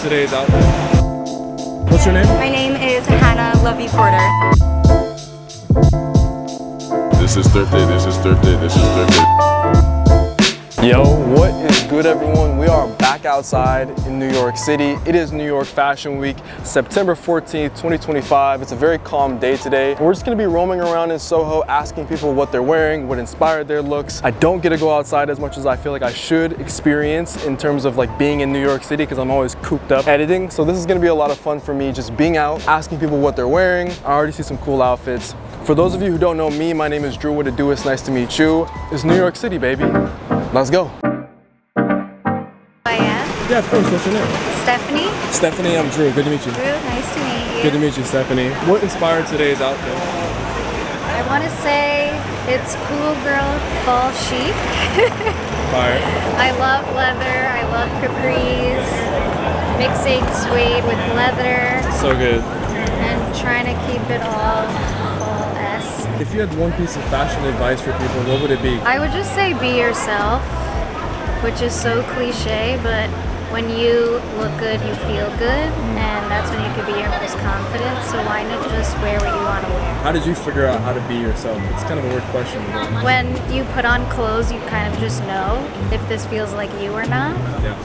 today's outfit? What's your name? My name is Hannah Lovey Porter. This is thrifted, this is thrifted, this is thrifted. Yo, what is good, everyone? We are back outside in New York City. It is New York Fashion Week, September 14th, 2025. It's a very calm day today. We're just gonna be roaming around in Soho, asking people what they're wearing, what inspired their looks. I don't get to go outside as much as I feel like I should experience in terms of like being in New York City because I'm always cooped up editing. So this is gonna be a lot of fun for me, just being out, asking people what they're wearing. I already see some cool outfits. For those of you who don't know me, my name is Drew. What to do? It's nice to meet you. It's New York City, baby. Let's go. I am. Yeah, of course. What's your name? Stephanie. Stephanie, I'm Drew. Good to meet you. Drew, nice to meet you. Good to meet you, Stephanie. What inspired today's outfit? I want to say it's cool girl fall chic. Fire. I love leather. I love capris. Mixing suede with leather. So good. And trying to keep it all fall-esque. If you had one piece of fashion advice for people, what would it be? I would just say be yourself, which is so cliche, but when you look good, you feel good, and that's when you can be your most confident, so why not just wear what you want to wear? How did you figure out how to be yourself? It's kind of a weird question. When you put on clothes, you kind of just know if this feels like you or not, Yeah.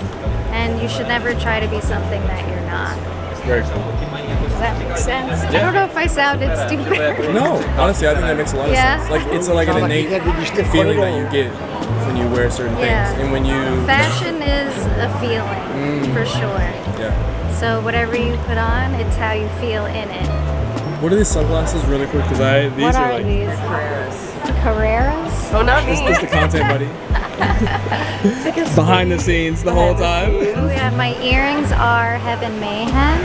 and you should never try to be something that you're not. Very cool. Does that make sense? I don't know if I sounded stupid. No, honestly, I think that makes a lot of Yeah? sense. Like, it's like an innate feeling that you get when you wear certain Yeah. things. And when you... Fashion is a feeling, for sure. Yeah. So whatever you put on, it's how you feel in it. What are these sunglasses really quick? Because these What are are like... these? Carreras? Oh, not This me. is the content buddy. Behind the scenes the whole time. Oh yeah, my earrings are Heaven Mayhem.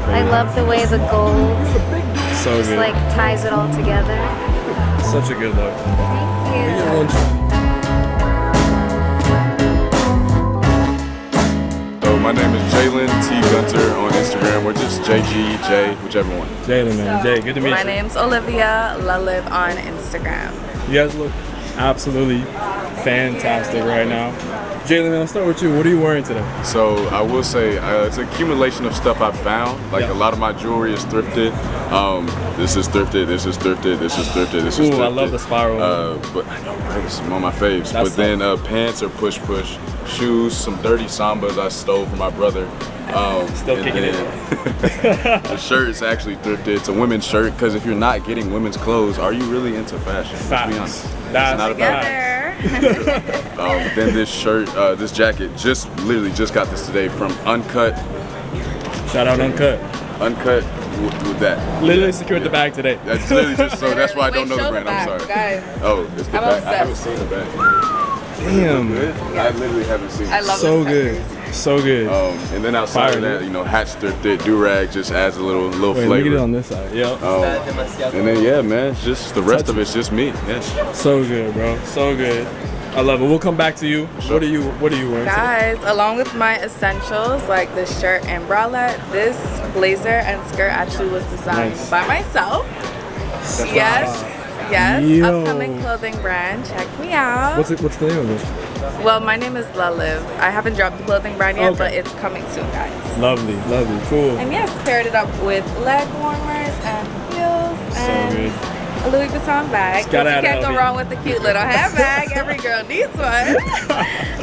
I love the way the gold So just good. like ties it all together. Such a good look. Thank you. So my name is Jalen T. Gunter on Instagram, or just JGJ, whichever one. Jalen, man. Jay, good to meet My you. name's Olivia Laliv on Instagram. You guys look absolutely fantastic right now. Jalen, man, let's start with you. What are you wearing today? So I will say it's an accumulation of stuff I've found. Like Yeah. a lot of my jewelry is thrifted. This is thrifted, this is thrifted, this is thrifted, this is thrifted. Ooh, I love the spiral. But I know, right? It's one of my faves. That's But then pants are push. Shoes, some dirty Sambas I stole from my brother. Still and kicking it. then the shirt is actually thrifted. It's a women's shirt because if you're not getting women's clothes, are you really into fashion? Let's be honest. Facts. It's That's not about Together. then this shirt, this jacket, literally just got this today from Uncut. Shout out Uncut. Uncut with that. Literally secured the bag today. That's literally just so that's why I don't Wait, know the show brand. the I'm back, sorry. guys. Oh, it's the I'm bag. I haven't obsessed. seen the bag. Damn. Good. I literally haven't seen I it. love So this good. So good. And then outside Fire, of that, dude. you know, hats thrifted, do-rag just adds a little Wait, let me flavor. get it on this side. Yep. And then yeah, man, it's just the rest of it's just me. Yes. So good, bro. So good. I love it. We'll come back to you. Sure. What are you wearing today? Guys, along with my essentials like this shirt and bralette, this blazer and skirt actually was designed Nice. by myself. That's Yes. Yes. Yo. Upcoming clothing brand. Check me out. What's the name of it? Well, my name is Laliv. I haven't dropped the clothing brand yet, Okay. but it's coming soon, guys. Lovely, cool. And yes, paired it up with leg warmers and heels So and good. a Louis Vuitton bag. Just gotta You add can't it go up. wrong with the cute little handbag. Every girl needs one.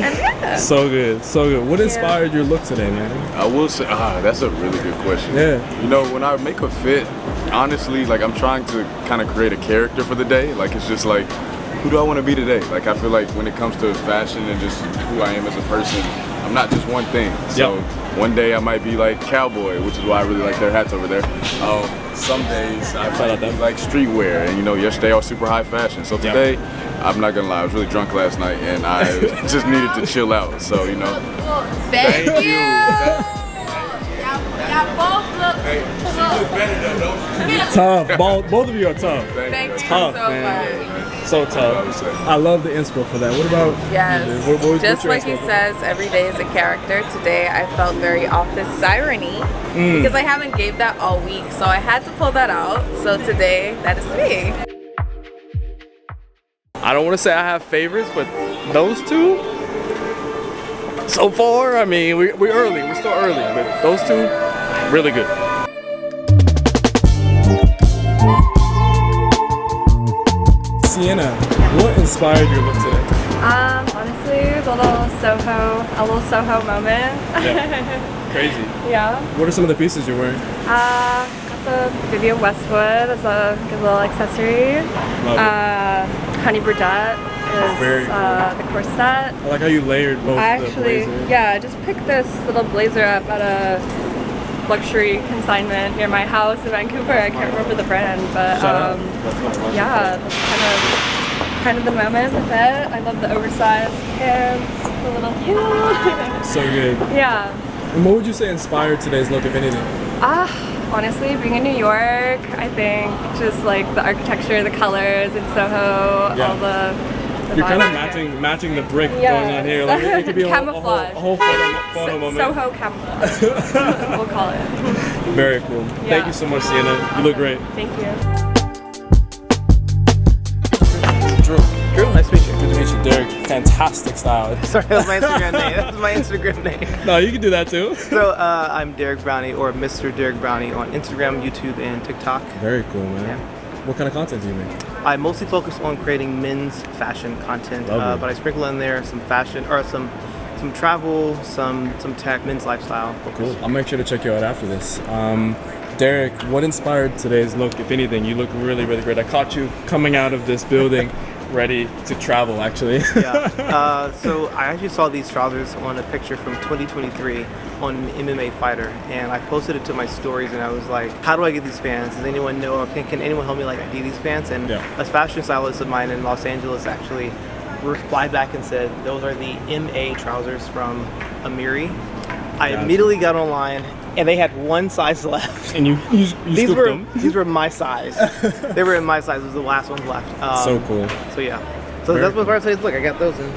And yeah. So good, so good. What inspired your look today, man? I will say, that's a really good question. Yeah. You know, when I make a fit, honestly, like I'm trying to kind of create a character for the day. Like it's just like, who do I want to be today? Like I feel like when it comes to fashion and just who I am as a person, I'm not just one thing. So one day I might be like cowboy, which is why I really like their hats over there. Some days I might be like streetwear, and you know, yesterday I was super high fashion. So today, I'm not gonna lie, I was really drunk last night, and I just needed to chill out. So you know, Thank you. Y'all both look Tough. Both of you are tough. Thank you Tough, so man. much. So tough. I love the inspo for that. What about Yes. you? What's Just your like he inspo? says, every day is a character. Today I felt very office siren-y because I haven't gave that all week. So I had to pull that out. So today, that is me. I don't want to say I have favorites, but those two, So far, I mean, we're early. We're still early, but those two, really good. Sienna, what inspired your look today? Honestly, a little Soho moment. Yeah. Crazy. Yeah. What are some of the pieces you're wearing? Got the Vivian Westwood as a good little accessory. Love it. Honey Burdette is Very cool. the corset. I like how you layered both I the actually, blazer. yeah, I just picked this little blazer up at a luxury consignment near my house in Vancouver. I can't remember the brand, but Shout out. yeah, that's kind of the moment with it. I love the oversized pants, the little heel. So good. Yeah. And what would you say inspired today's look, if anything? Honestly, being in New York, I think just like the architecture, the colors in Soho, Yeah. all the You're kind of vibes. matching the brick Yes. going on here. Like it could be a Camouflage. whole photo moment. Soho camouflage. We'll call it. Very cool. Thank Yeah. you so much, Sienna. You look great. Thank you. Drew. Drew, nice to meet you. Good to meet you, Derek. Fantastic style. Sorry, that was my Instagram name. That was my Instagram name. No, you can do that too. So I'm Derek Brownie, or Mr. Derek Brownie, on Instagram, YouTube, and TikTok. Very cool, man. Yeah. What kind of content do you make? I mostly focus on creating men's fashion content, Lovely. but I sprinkle in there some fashion or some travel, some tech, men's lifestyle. Cool. I'll make sure to check you out after this. Derek, what inspired today's look, if anything? You look really, really great. I caught you coming out of this building ready to travel, actually. Yeah. So I actually saw these trousers on a picture from 2023 on an MMA fighter, and I posted it to my stories, and I was like, how do I get these pants? Does anyone know, or can anyone help me like ID these pants? And Yeah. a fashion stylist of mine in Los Angeles actually replied back and said, those are the MA trousers from Amiri. I Gotcha. immediately got online, and they had one size left. And you These scooped were them. these were my size. They were in my size. It was the last ones left. So cool. So yeah. So Very that's what I say. Look, I got those in.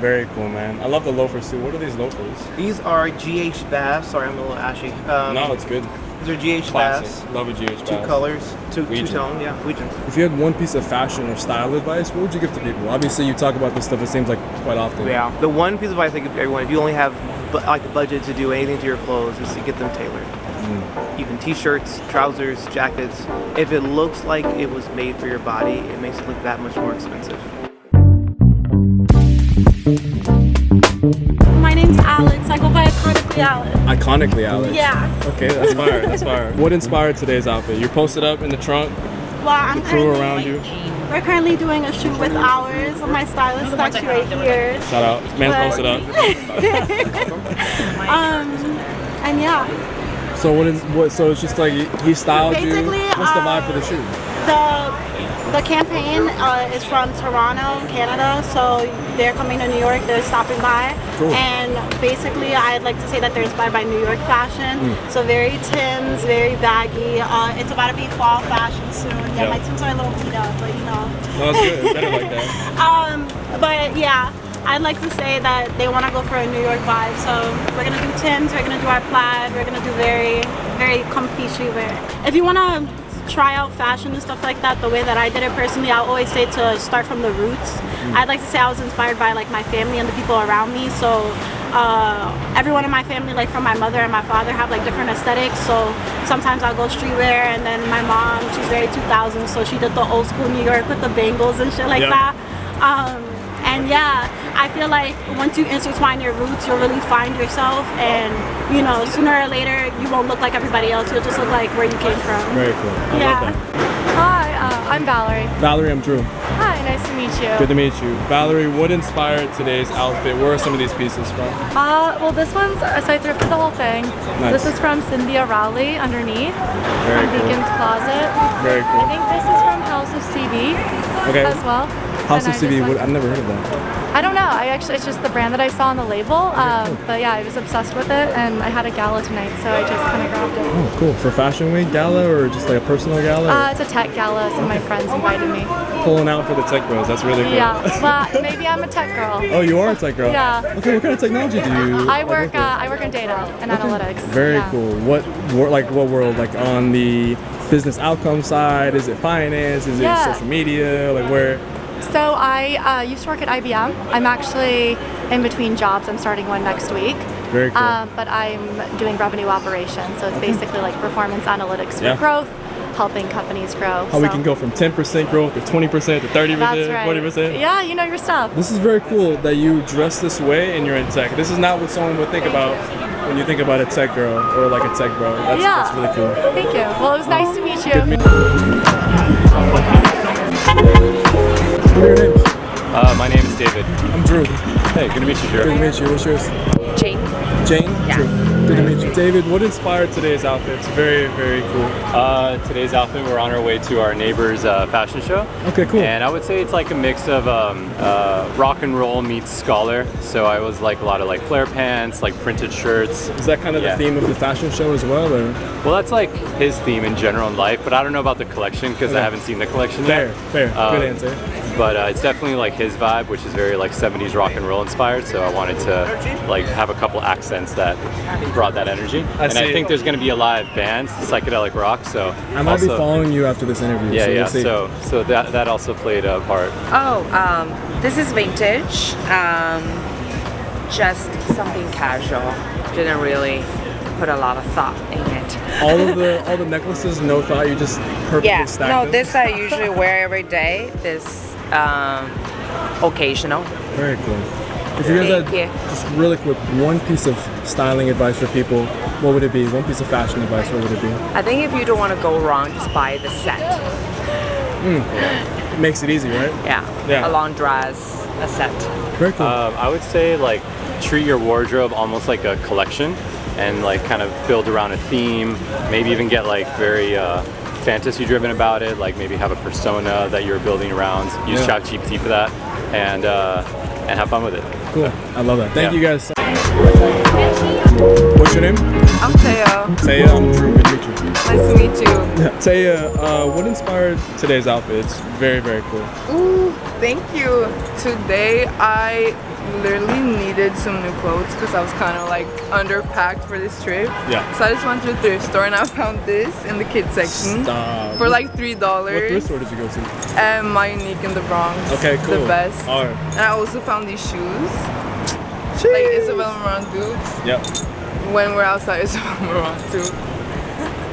Very cool, man. I love the loafers too. What are these loafers? These are GH Bass. Sorry, I'm a little ashy. No, it's good. These are GH Classic. Bass. Love a GH Two Bass. colors, two Region. tone. Yeah, region. If you had one piece of fashion or style advice, what would you give to people? Obviously, you talk about this stuff, it seems like quite often. Yeah. The one piece of advice I give everyone: if you only have like a budget to do anything to your clothes, is to get them tailored. Even t-shirts, trousers, jackets. If it looks like it was made for your body, it makes it look that much more expensive. My name's Alex. I go by Iconically Alex. Iconically, Alex. Yeah. Okay, that's fire. That's fire. What inspired today's outfit? You're posted up in the trunk, Well, I'm the crew currently, around you. We're currently doing a shoot with ours. My stylist is actually right here. Shout out. Man posted up. And yeah, So so it's just like he styled you. Basically, What's the vibe for the shoot? the campaign is from Toronto, Canada. So they're coming to New York. They're stopping by. Cool. And basically, I'd like to say that they're inspired by New York fashion. So very Timbs, very baggy. It's about to be fall fashion soon. Yeah, Yeah. my Timbs are a little beat up, but you know. No, that's good. It's better like that. But yeah, I'd like to say that they want to go for a New York vibe. So we're gonna do Timbs, we're gonna do our plaid, we're gonna do very, very comfy streetwear. If you wanna try out fashion and stuff like that, the way that I did it personally, I always say to start from the roots. I'd like to say I was inspired by like my family and the people around me. So everyone in my family, like from my mother and my father, have like different aesthetics. So sometimes I'll go streetwear, and then my mom, she's very 2000s, so she did the old school New York with the bangles and shit like Yeah. that. And yeah, I feel like once you intertwine your roots, you'll really find yourself, and you know, sooner or later, you won't look like everybody else. You'll just look like where you came from. Very cool. I Yeah. love that. Hi, I'm Valerie. Valerie, I'm Drew. Hi, nice to meet you. Good to meet you. Valerie, what inspired today's outfit? Where are some of these pieces from? Well, this one's, so I thrifted the whole thing. Nice. This is from Cynthia Rowley underneath, Very from cool. Beacon's Closet. Very I cool. think this is from House of CD Okay. as well. House And of I CV, just went- I've never heard of that. I don't know. It's just the brand that I saw on the label. But yeah, I was obsessed with it, and I had a gala tonight, so I just kind of grabbed it. Oh, cool. For Fashion Week gala or just like a personal gala? Or It's a tech gala. Some of my friends invited me. pulling out for the tech bros. That's really cool. Yeah, well, maybe I'm a tech girl. Oh, you are a tech girl? Yeah. Okay, what kind of technology do you I work with? in data and analytics. Very Yeah. cool. What world? Like on the business outcome side? Is it finance? Is it Yeah. social media? Like where? So I used to work at IBM. I'm actually in between jobs. I'm starting one next week. Very cool. But I'm doing revenue operations. So it's basically like performance analytics for growth, helping companies grow. How we can go from 10% growth to 20% to 30%, That's right. 40%. Yeah, you know your stuff. This is very cool that you dress this way and you're in tech. This is not what someone would think about when you think about a tech girl or like a tech bro. That's really cool. Thank you. Well, it was nice to meet you. What are your names? My name is David. I'm Drew. Hey, good to meet you, Drew. Good to meet you. What's yours? Jane. Jane? Yes. Drew. Good to meet you. David, what inspired today's outfit? It's very, very cool. Today's outfit, we're on our way to our neighbor's fashion show. Okay, cool. And I would say it's like a mix of rock and roll meets scholar. So I was like a lot of like flare pants, like printed shirts. Is that kind of the theme of the fashion show as well? Or? Well, that's like his theme in general in life, but I don't know about the collection because I haven't seen the collection yet. Fair. Good answer. But it's definitely like his vibe, which is very like 70s rock and roll inspired. So I wanted to like have a couple accents that brought that energy. I think there's going to be a live band, psychedelic rock. So I might be following you after this interview. Yeah, so yeah. We'll see. So that also played a part. This is vintage. Just something casual. Didn't really put a lot of thought in it. all the necklaces, no thought. You just perfectly stacked them. This I usually wear every day. This occasional. Very cool. If you guys had just really quick one piece of styling advice for people, what would it be? One piece of fashion advice, what would it be? I think if you don't want to go wrong, just buy the set. It makes it easy, right? Yeah. A long dress, a set. Very cool. I would say like treat your wardrobe almost like a collection and like kind of build around a theme. Maybe even get like very fantasy driven about it. Like maybe have a persona that you're building around. Use ChatGPT for that and have fun with it. Cool. I love that. Thank you guys. What's your name? I'm Taya. Taya, I'm Drew. Good to meet you. Nice to meet you. Taya, what inspired today's outfit? It's very, very cool. Ooh, thank you. Today I literally needed some new clothes because I was kind of like underpacked for this trip. Yeah. So I just went to the thrift store and I found this in the kids section for like $3. What thrift store did you go to? My Unique in the Bronx. Okay, cool. The best. All right. And I also found these shoes. Like Isabel Marant boots. Yep. When we're outside, Isabel Marant too.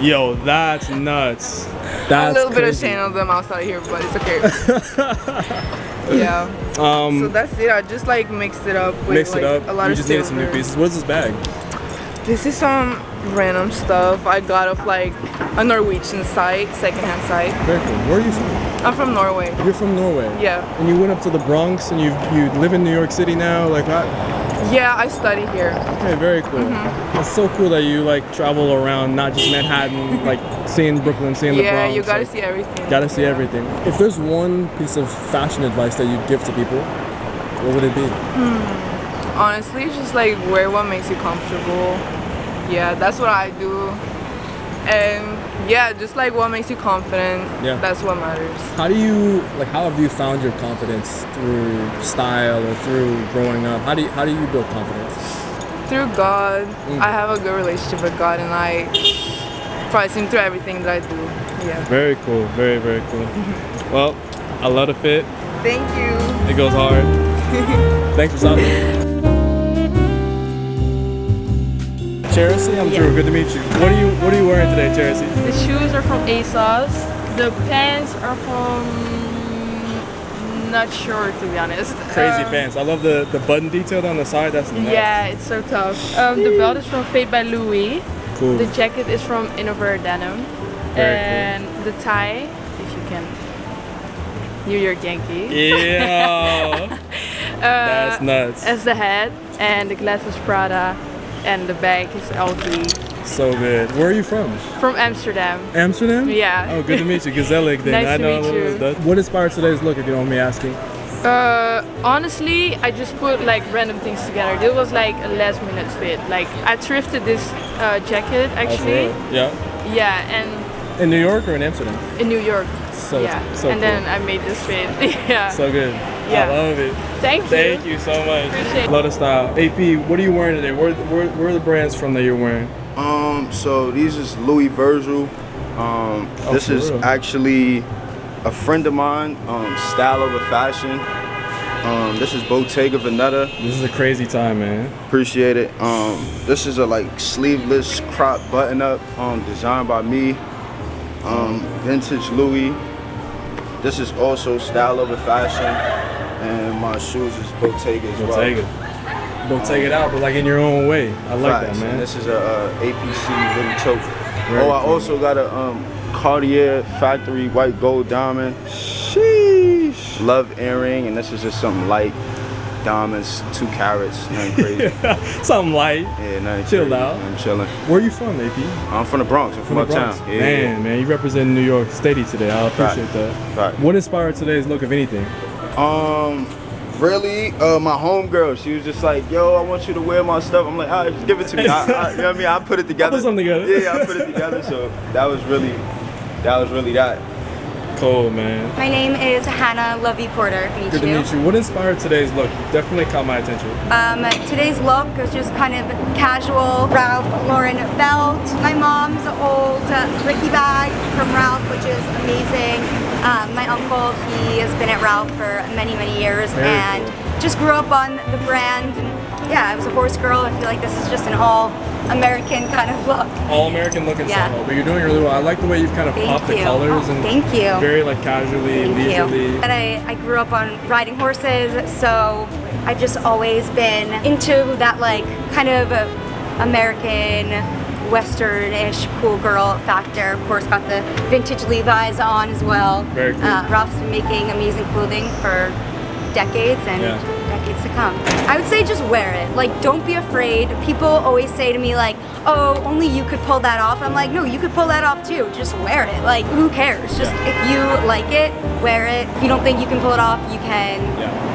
Yo, that's nuts. That's a little bit crazy. ashamed of them outside here, but it's okay. Yeah. So that's it. I just like mixed it up with a lot You of just needed some new silver. pieces. What's this bag? This is some random stuff I got off like a Norwegian site, secondhand site. Very cool. Where are you from? I'm from Norway. You're from Norway? Yeah. And you went up to the Bronx and you live in New York City now? Like what? Yeah, I study here. Okay, very cool. It's so cool that you like travel around, not just Manhattan, like seeing Brooklyn, seeing the Bronx. Yeah, you gotta like, see everything. Gotta see everything. If there's one piece of fashion advice that you'd give to people, what would it be? Honestly, just like wear what makes you comfortable. Yeah, that's what I do. And yeah, just like what makes you confident. Yeah. That's what matters. How have you found your confidence through style or through growing up? How do you build confidence? Through God. I have a good relationship with God and I probably see him through everything that I do. Yeah. Very cool. Very, very cool. Well, I love the fit. Thank you. It goes hard. Thanks for stopping. Charity, I'm Drew. Good to meet you. What are you wearing today, Charity? The shoes are from ASOS. The pants are from not sure, to be honest. Crazy pants. I love the button detail on the side. That's nuts. Yeah, it's so tough. The belt is from Fade by Louis. Cool. The jacket is from Innover Denim. Very cool. The tie, if you can. New York Yankee. Yeah. That's nuts. As the hat, and the glasses Prada, and the bag is LV. So good. Where are you from? From Amsterdam. Amsterdam? Yeah. Oh, good to meet you. Gezellig then. Nice I to know meet you. What inspired today's look, if you don't mind me asking? Honestly, I just put like random things together. This was like a last minute fit. Like I thrifted this jacket actually. Yeah. Yeah, and In New York or in Amsterdam? in New York. So and then I made this fit. Yeah. So good. Yeah. I love it. Thank you. Thank you so much. Appreciate it. Love the style. AP, what are you wearing today? Where are the brands from that you're wearing? So these is Louis Virgil. This is for real? actually a friend of mine, Style Over Fashion. This is Bottega Veneta. This is a crazy time, man. Appreciate it. This is a like sleeveless crop button up, designed by me. Vintage Louis. This is also Style Over Fashion, and my shoes is Bottega as well. Bottega it out, but like in your own way. I like that, man. And this is a APC little tote. Very I cool. also got a Cartier factory white gold diamond. Sheesh. Love earring, and this is just something light. Diamonds, 2 carats, nothing crazy. Something light. Yeah, nothing Chilled crazy. out. I'm chilling. Where are you from, AP? I'm from the Bronx. I'm from the uptown. Bronx. Yeah, Man, you represent New York City today. I appreciate Right. that. Right. What inspired today's look, if anything? Really, my homegirl, she was just like, yo, I want you to wear my stuff. I'm like, all right, just give it to me. You know what I mean? I put it together. Put something together. Yeah, I put it together. So that was really that. Cool, man. My name is Hannah Lovey Porter. Good to meet you. What inspired today's look? Definitely caught my attention. Today's look is just kind of casual Ralph Lauren belt. My mom's old Ricky bag from Ralph, which is amazing. My uncle, he has been at Ralph for many, many years and just grew up on the brand. Yeah, I was a horse girl. I feel like this is just an all-American kind of look. All-American looking style, but you're doing really well. I like the way you've kind of popped the colors and thank you. Very like casually, leisurely. And I grew up on riding horses, so I've just always been into that like kind of American Western-ish cool girl factor. Of course, got the vintage Levi's on as well. Very cool. Ralph's been making amazing clothing for decades and decades to come. I would say just wear it. Like, don't be afraid. People always say to me like, oh, only you could pull that off. I'm like, no, you could pull that off too. Just wear it. Like, who cares? Just if you like it, wear it. If you don't think you can pull it off, you can.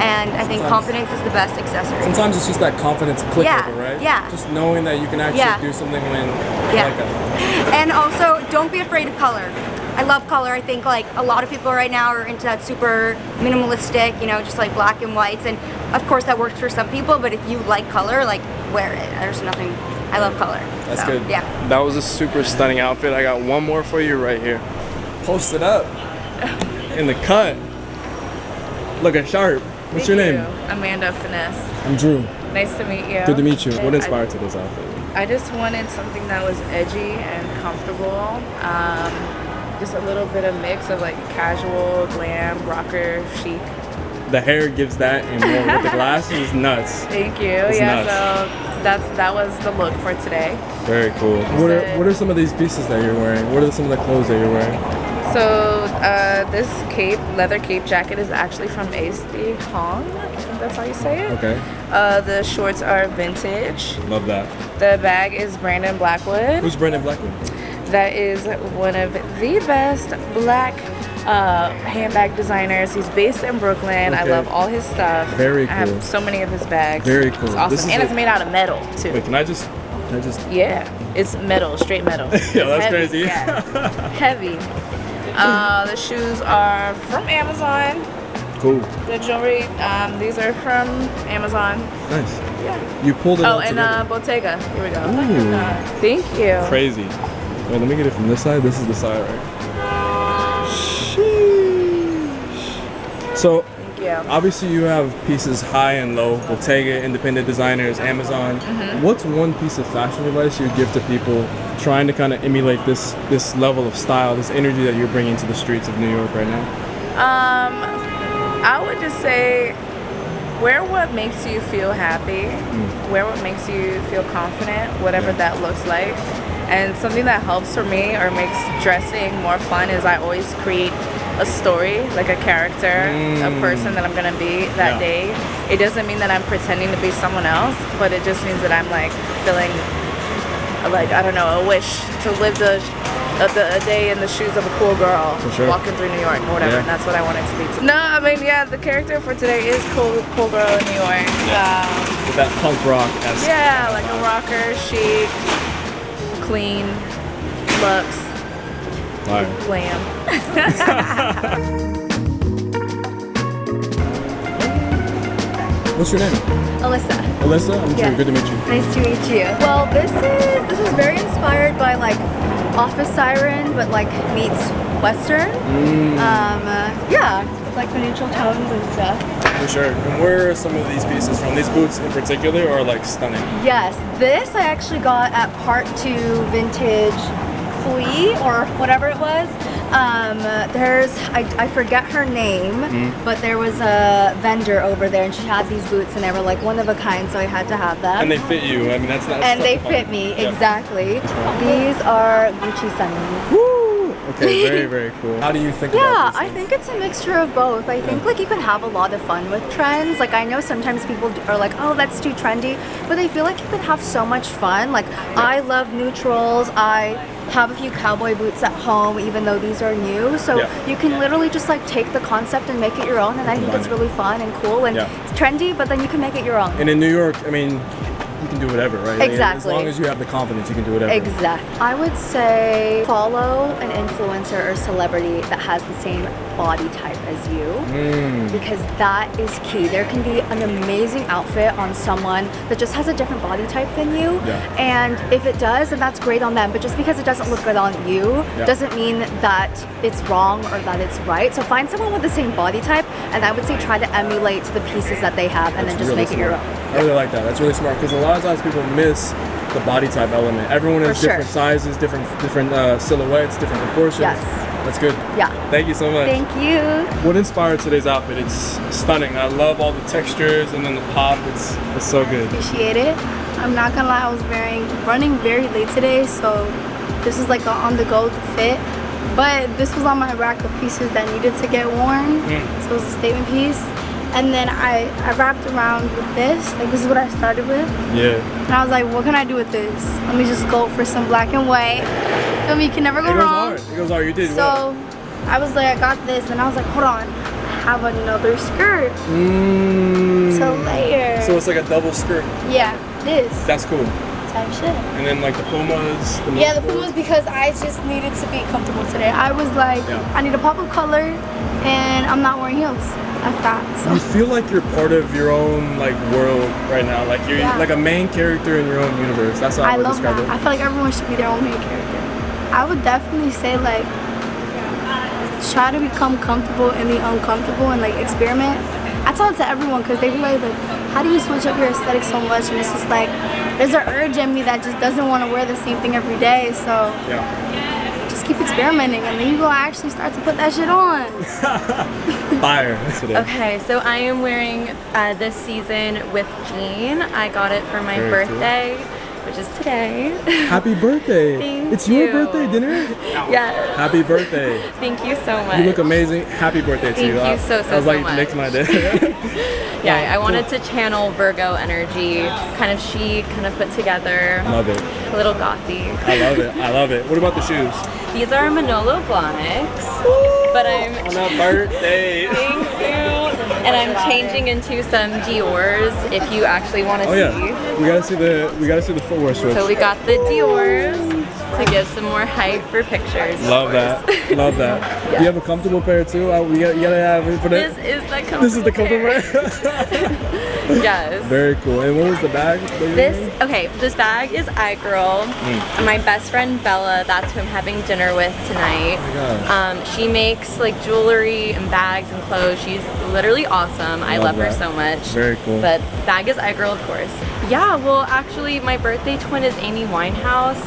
And I think confidence is the best accessory. Sometimes it's just that confidence click over, right? Yeah. Just knowing that you can actually do something when like that. And also, don't be afraid of color. I love color. I think like a lot of people right now are into that super minimalistic, you know, just like black and whites. And of course that works for some people, but if you like color, like wear it. There's nothing, I love color. That's so, good. Yeah. That was a super stunning outfit. I got one more for you right here. Post it up. In the cut. Looking sharp. What's your name? Amanda Finesse. I'm Drew. Nice to meet you. Good to meet you. What inspired today's outfit? I just wanted something that was edgy and comfortable. Just a little bit of mix of like casual, glam, rocker, chic. The hair gives that, and more with the glasses is nuts. Thank you. It's nuts. So that was the look for today. Very cool. What are some of these pieces that you're wearing? What are some of the clothes that you're wearing? So this leather cape jacket is actually from Aesty Hong. I think that's how you say it. Okay. The shorts are vintage. Love that. The bag is Brandon Blackwood. Who's Brandon Blackwood? That is one of the best black handbag designers. He's based in Brooklyn. I love all his stuff. Very cool. I have so many of his bags. Very cool. It's awesome. And it's made out of metal too. Wait, can I just? Yeah, it's metal, straight metal. Yeah, that's heavy. crazy. Yeah. Heavy. The shoes are from Amazon. Cool. The jewelry, these are from Amazon. Nice. Yeah. You pulled it all and together. Bottega. Here we go. Ooh. Thank you. Crazy. Wait, let me get it from this side. This is the side, right? Sheesh. So, obviously you have pieces high and low, Bottega, independent designers, Amazon. What's one piece of fashion advice you would give to people trying to kind of emulate this level of style, this energy that you're bringing to the streets of New York right now? I would just say wear what makes you feel happy, wear what makes you feel confident, whatever that looks like. And something that helps for me or makes dressing more fun is I always create a story, like a character, a person that I'm gonna be that day. It doesn't mean that I'm pretending to be someone else, but it just means that I'm like fulfilling, like, I don't know, a wish to live a day in the shoes of a cool girl walking through New York or whatever, and that's what I want it to be. No, I mean, the character for today is cool girl in New York. With that punk rock. Yeah, like a rocker, chic, clean, looks, glam. What's your name? Alyssa. Alyssa? I'm Drew. Good to meet you. Nice to meet you. Well, this is very inspired by like office siren, but like meets Western. Yeah, with, like the neutral tones and stuff. For sure. And where are some of these pieces from? These boots in particular are like stunning. Yes, this I actually got at Part 2 Vintage Flea or whatever it was. I forget her name, but there was a vendor over there and she had these boots and they were like one of a kind, so I had to have them. And they fit you. I mean, that's not. And they fit me, exactly. These are Gucci Sunnies. Woo! Okay, very, very cool. How do you think about this? I think it's a mixture of both. I think like you can have a lot of fun with trends. Like I know sometimes people are like, oh, that's too trendy, but I feel like you can have so much fun. Like I love neutrals. I have a few cowboy boots at home, even though these are new. So you can literally just like take the concept and make it your own. And I think it's really fun and cool and it's trendy, but then you can make it your own. And in New York, I mean, you can do whatever, right? Exactly. As long as you have the confidence, you can do whatever. Exactly. I would say follow an influencer or celebrity that has the same body type as you, because that is key. There can be an amazing outfit on someone that just has a different body type than you, and if it does, then that's great on them, but just because it doesn't look good on you doesn't mean that it's wrong or that it's right. So find someone with the same body type, and I would say try to emulate the pieces that they have and then just make it your own. I really like that. That's really smart, because a lot of times people miss the body type element. Everyone has different sizes, different silhouettes, different proportions. Yes. That's good. Yeah. Thank you so much. Thank you. What inspired today's outfit? It's stunning. I love all the textures and then the pop. It's so good. Appreciate it. I'm not gonna lie, I was running very late today, so this is like an on-the-go fit. But this was on my rack of pieces that needed to get worn, so it was a statement piece. And then I wrapped around with this. Like this is what I started with. Yeah. And I was like, what can I do with this? Let me just go for some black and white. Feel me? You can never go wrong. It goes hard. You did so I was like, I got this, and I was like, hold on, I have another skirt to layer. So it's like a double skirt. Yeah, it is. That's cool. Type shit. And then like the Pumas. The Pumas, because I just needed to be comfortable today. I was like, I need a pop of color, and I'm not wearing heels. After that, so. You feel like you're part of your own like world right now. Like you're like a main character in your own universe. That's how I would describe it. I feel like everyone should be their own main character. I would definitely say like try to become comfortable in the uncomfortable and like experiment. I tell it to everyone because they be like, how do you switch up your aesthetic so much? And it's just like there's an urge in me that just doesn't want to wear the same thing every day. So just keep experimenting, and then you go actually start to put that shit on. Fire. Okay, so I am wearing this season with Jean. I got it for my birthday, which is today. Happy birthday. Thank you. your birthday dinner? Yes. Happy birthday. Thank you so much. You look amazing. Happy birthday to you. Thank you so I was like, much. makes my day. Yeah, I wanted to channel Virgo energy, kind of chic, kind of put together. Love it. A little gothy. I love it. I love it. What about the shoes? These are Manolo Blahniks, but I'm on a birthday. Thank you. And I'm changing into some Dior's if you actually want to see. Yeah. We gotta see the footwear switch. So we got the Dior's to give some more hype for pictures. Love that. Love that. Yes. Do you have a comfortable pair too? You gotta have it for that. This is the comfortable pair. Yes. Very cool. And what was the bag? This bag is iGirl. My best friend Bella, that's who I'm having dinner with tonight. Oh my gosh. She makes like jewelry and bags and clothes. She's literally awesome. I love her so much. Very cool. But bag is iGirl, of course. Yeah, well actually my birthday twin is Amy Winehouse,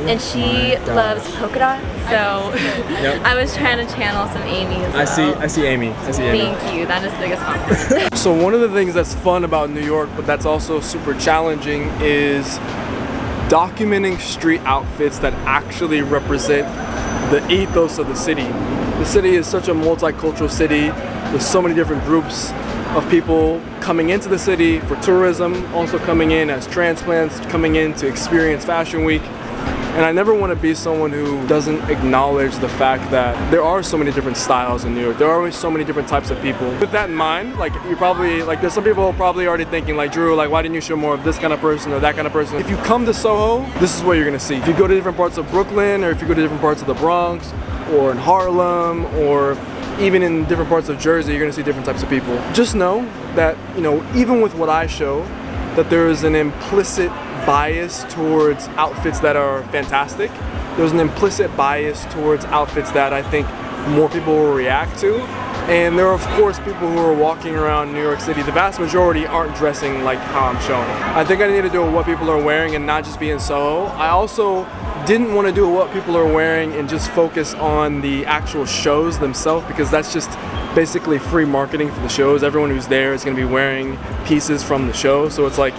and she loves polka dots. So I was trying to channel some Amy as well. I see Amy. Thank you. That is the biggest compliment. So one of the things that's fun about New York, but that's also super challenging, is documenting street outfits that actually represent the ethos of the city. The city is such a multicultural city with so many different groups of people coming into the city for tourism, also coming in as transplants, coming in to experience Fashion Week. And I never want to be someone who doesn't acknowledge the fact that there are so many different styles in New York. There are always so many different types of people. With that in mind, like you're probably, like there's some people probably already thinking like, Drew, like why didn't you show more of this kind of person or that kind of person? If you come to Soho, this is what you're gonna see. If you go to different parts of Brooklyn, or if you go to different parts of the Bronx, or in Harlem, or even in different parts of Jersey, you're gonna see different types of people. Just know that, you know, even with what I show, that there is an implicit bias towards outfits that are fantastic. There's an implicit bias towards outfits that I think more people will react to. And there are, of course, people who are walking around New York City. The vast majority aren't dressing like how I'm showing. I think I need to do what people are wearing and not just be in Soho. I also didn't want to do what people are wearing and just focus on the actual shows themselves, because that's just basically free marketing for the shows. Everyone who's there is going to be wearing pieces from the show. So it's like,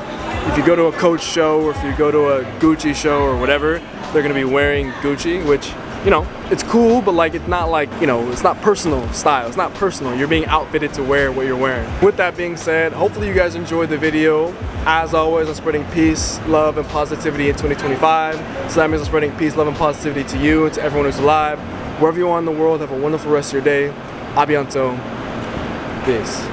if you go to a Coach show or if you go to a Gucci show or whatever, they're going to be wearing Gucci, which, you know, it's cool, but like, it's not like, you know, it's not personal style. It's not personal. You're being outfitted to wear what you're wearing. With that being said, hopefully you guys enjoyed the video. As always, I'm spreading peace, love, and positivity in 2025. So that means I'm spreading peace, love, and positivity to you and to everyone who's alive. Wherever you are in the world, have a wonderful rest of your day. A bientôt. Peace.